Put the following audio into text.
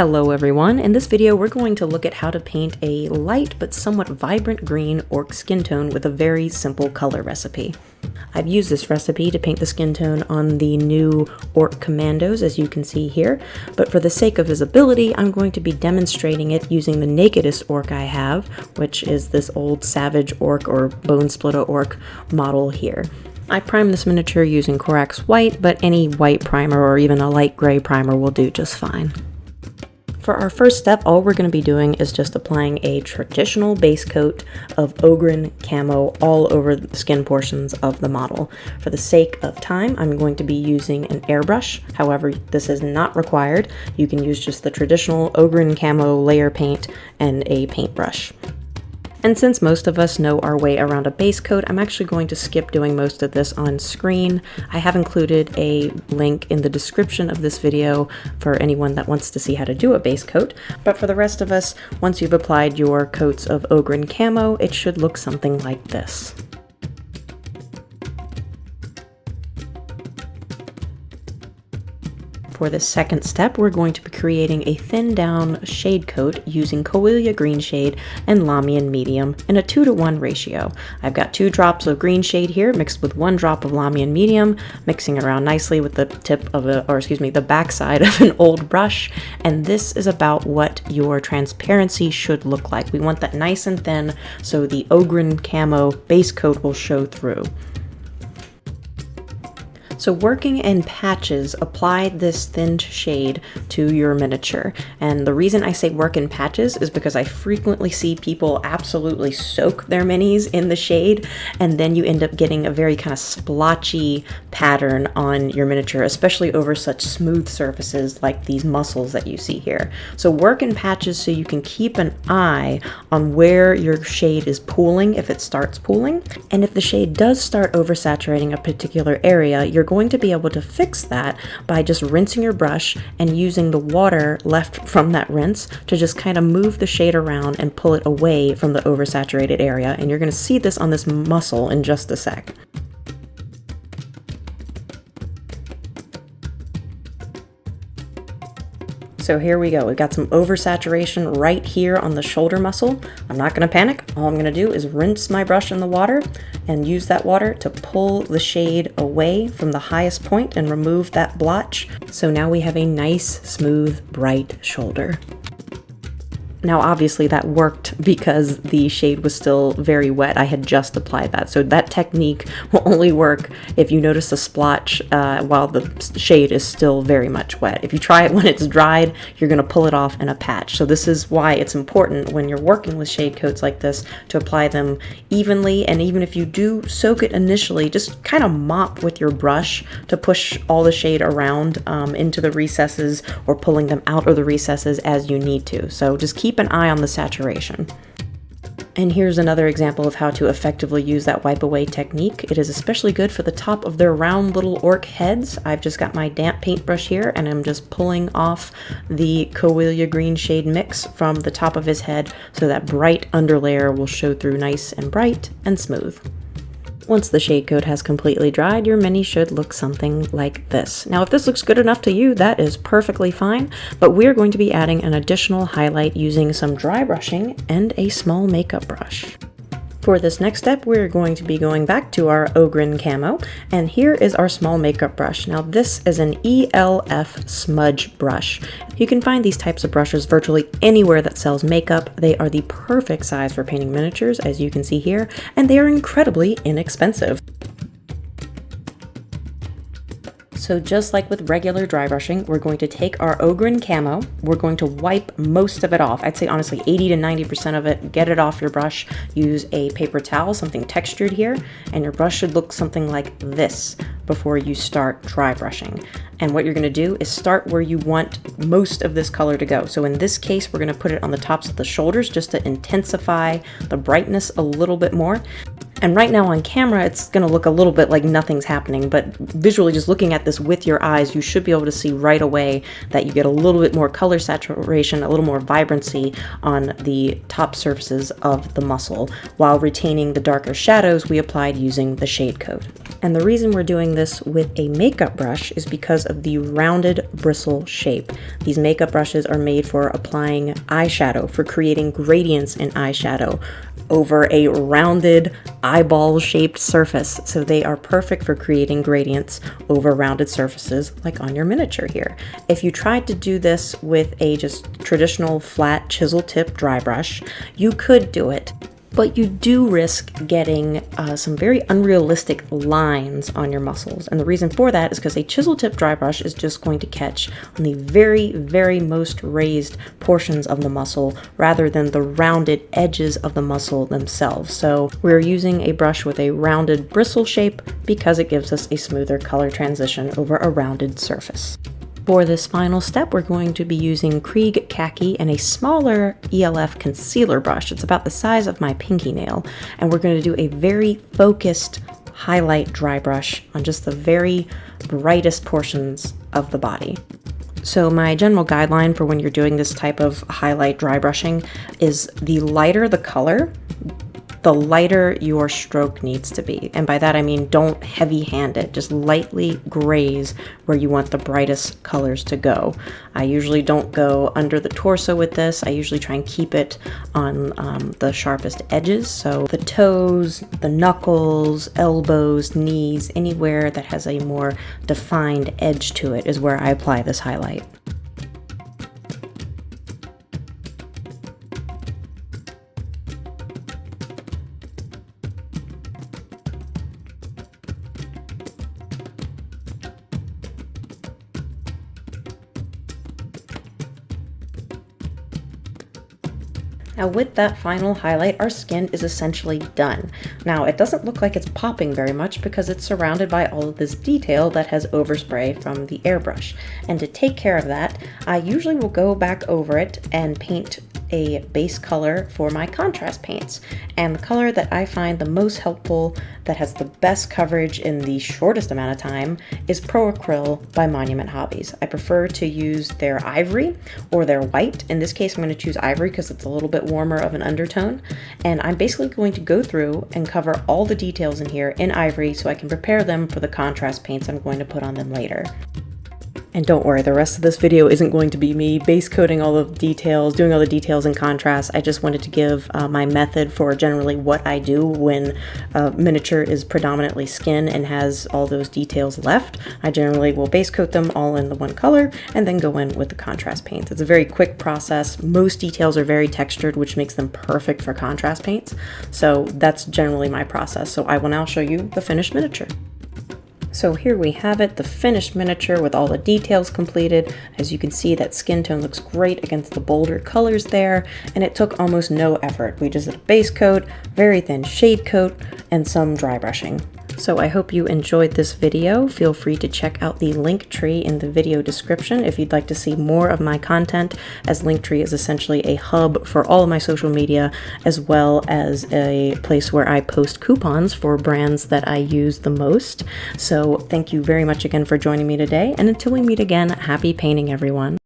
Hello everyone, in this video we're going to look at how to paint a light but somewhat vibrant green orc skin tone with a very simple color recipe. I've used this recipe to paint the skin tone on the new orc commandos, as you can see here, but for the sake of visibility I'm going to be demonstrating it using the nakedest orc I have, which is this old savage orc or bone splitter orc model here. I primed this miniature using Corax white, but any white primer or even a light gray primer will do just fine. For our first step, all we're going to be doing is just applying a traditional base coat of Ogren camo all over the skin portions of the model. For the sake of time, I'm going to be using an airbrush. However, this is not required. You can use just the traditional Ogren camo layer paint and a paintbrush. And since most of us know our way around a base coat, I'm actually going to skip doing most of this on screen. I have included a link in the description of this video for anyone that wants to see how to do a base coat. But for the rest of us, once you've applied your coats of Ogren camo, it should look something like this. For the second step, we're going to be creating a thin down shade coat using Coelia green shade and Lamian medium in a 2-to-1 ratio. I've got 2 drops of green shade here mixed with 1 drop of Lamian medium, mixing around nicely with the tip of the backside of an old brush. And this is about what your transparency should look like. We want that nice and thin so the Ogren camo base coat will show through. So working in patches, apply this thinned shade to your miniature. And the reason I say work in patches is because I frequently see people absolutely soak their minis in the shade, and then you end up getting a very kind of splotchy pattern on your miniature, especially over such smooth surfaces like these muscles that you see here. So work in patches so you can keep an eye on where your shade is pooling if it starts pooling. And if the shade does start oversaturating a particular area, you're going to be able to fix that by just rinsing your brush and using the water left from that rinse to just kind of move the shade around and pull it away from the oversaturated area. And you're going to see this on this muscle in just a sec. So here we go. We've got some oversaturation right here on the shoulder muscle. I'm not going to panic. All I'm going to do is rinse my brush in the water and use that water to pull the shade away from the highest point and remove that blotch. So now we have a nice, smooth, bright shoulder. Now obviously that worked because the shade was still very wet. I had just applied that. So that technique will only work if you notice a splotch while the shade is still very much wet. If you try it when it's dried, you're going to pull it off in a patch. So this is why it's important when you're working with shade coats like this to apply them evenly. And even if you do soak it initially, just kind of mop with your brush to push all the shade around into the recesses or pulling them out of the recesses as you need to. So just keep an eye on the saturation. And here's another example of how to effectively use that wipe away technique. It is especially good for the top of their round little orc heads. I've just got my damp paintbrush here and I'm just pulling off the Coelia green shade mix from the top of his head so that bright underlayer will show through nice and bright and smooth. Once the shade coat has completely dried, your mini should look something like this. Now, if this looks good enough to you, that is perfectly fine, but we're going to be adding an additional highlight using some dry brushing and a small makeup brush. For this next step, we're going to be going back to our Ogren camo, and here is our small makeup brush. Now this is an ELF smudge brush. You can find these types of brushes virtually anywhere that sells makeup. They are the perfect size for painting miniatures, as you can see here, and they are incredibly inexpensive. So just like with regular dry brushing, we're going to take our Ogren camo, we're going to wipe most of it off. I'd say honestly 80 to 90% of it, get it off your brush, use a paper towel, something textured here, and your brush should look something like this before you start dry brushing. And what you're going to do is start where you want most of this color to go. So in this case, we're going to put it on the tops of the shoulders just to intensify the brightness a little bit more. And right now on camera, it's going to look a little bit like nothing's happening, but visually, just looking at this with your eyes, you should be able to see right away that you get a little bit more color saturation, a little more vibrancy on the top surfaces of the muscle, while retaining the darker shadows we applied using the shade coat. And the reason we're doing this with a makeup brush is because of the rounded bristle shape. These makeup brushes are made for applying eyeshadow, for creating gradients in eyeshadow over a rounded eyeball-shaped surface. So they are perfect for creating gradients over rounded surfaces like on your miniature here. If you tried to do this with a just traditional flat chisel tip dry brush, you could do it, but you do risk getting some very unrealistic lines on your muscles. And the reason for that is because a chisel tip dry brush is just going to catch on the very, very most raised portions of the muscle rather than the rounded edges of the muscle themselves. So we're using a brush with a rounded bristle shape because it gives us a smoother color transition over a rounded surface. For this final step, we're going to be using Krieg Khaki and a smaller ELF concealer brush. It's about the size of my pinky nail, and we're going to do a very focused highlight dry brush on just the very brightest portions of the body. So my general guideline for when you're doing this type of highlight dry brushing is the lighter the color, the lighter your stroke needs to be. And by that I mean don't heavy hand it, just lightly graze where you want the brightest colors to go. I usually don't go under the torso with this. I usually try and keep it on the sharpest edges. So the toes, the knuckles, elbows, knees, anywhere that has a more defined edge to it is where I apply this highlight. Now with that final highlight, our skin is essentially done. Now it doesn't look like it's popping very much because it's surrounded by all of this detail that has overspray from the airbrush. And to take care of that, I usually will go back over it and paint a base color for my contrast paints. And the color that I find the most helpful, that has the best coverage in the shortest amount of time, is Pro Acryl by Monument Hobbies. I prefer to use their Ivory or their white. In this case, I'm going to choose Ivory because it's a little bit warmer of an undertone. And I'm basically going to go through and cover all the details in here in Ivory so I can prepare them for the contrast paints I'm going to put on them later. And don't worry, the rest of this video isn't going to be me base coating all the details, doing all the details in contrast. I just wanted to give my method for generally what I do when miniature is predominantly skin and has all those details left. I generally will base coat them all in the one color and then go in with the contrast paints. It's a very quick process. Most details are very textured, which makes them perfect for contrast paints. So that's generally my process. So I will now show you the finished miniature. So here we have it, the finished miniature with all the details completed. As you can see, that skin tone looks great against the bolder colors there, and it took almost no effort. We just did a base coat, very thin shade coat, and some dry brushing. So I hope you enjoyed this video. Feel free to check out the link tree in the video description if you'd like to see more of my content, as Linktree is essentially a hub for all of my social media, as well as a place where I post coupons for brands that I use the most. So thank you very much again for joining me today, and until we meet again, happy painting, everyone.